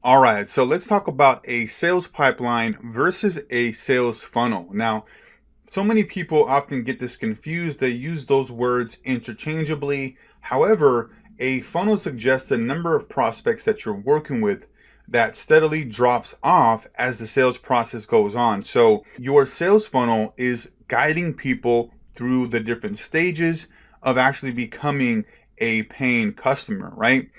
All right, so let's talk about a sales pipeline versus a sales funnel. Now, so many people often get this confused. They use those words interchangeably. However, a funnel suggests the number of prospects that you're working with that steadily drops off as the sales process goes on. So, your sales funnel is guiding people through the different stages of actually becoming a paying customer, right?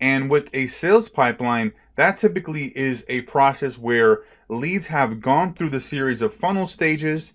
And with a sales pipeline, that typically is a process where leads have gone through the series of funnel stages.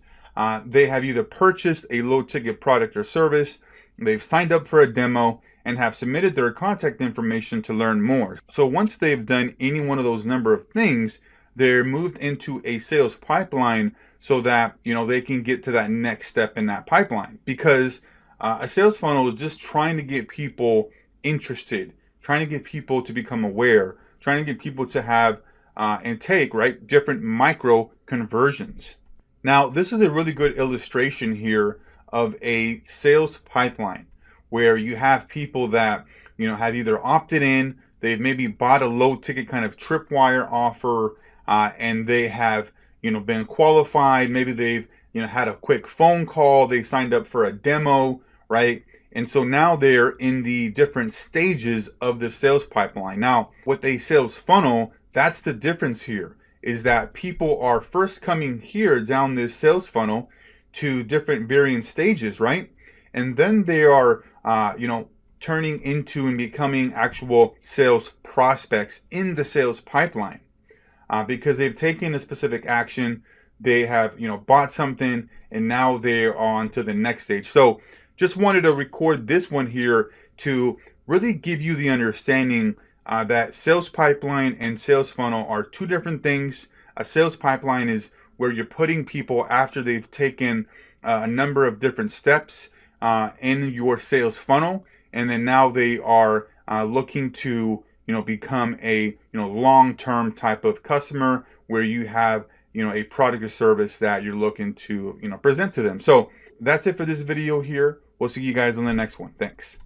They have either purchased a low ticket product or service, they've signed up for a demo, and have submitted their contact information to learn more. So once they've done any one of those number of things, they're moved into a sales pipeline so that they can get to that next step in that pipeline. Because a sales funnel is just trying to get people interested, trying to get people to become aware, trying to get people to have and take different micro conversions. Now, this is a really good illustration here of a sales pipeline where you have people that have either opted in, they've maybe bought a low ticket kind of tripwire offer, and they have been qualified. Maybe they've had a quick phone call, they signed up for a demo, right? And so now they're in the different stages of the sales pipeline. Now, with a sales funnel, that's the difference here, is that people are first coming here down this sales funnel to different varying stages, right? And then they are, turning into and becoming actual sales prospects in the sales pipeline because they've taken a specific action. They have, bought something, and now they're on to the next stage. So just wanted to record this one here to really give you the understanding that sales pipeline and sales funnel are two different things. A sales pipeline is where you're putting people after they've taken a number of different steps in your sales funnel, and then now they are looking to become a long-term type of customer where you have a product or service that you're looking to present to them. So that's it for this video here. We'll see you guys on the next one. Thanks.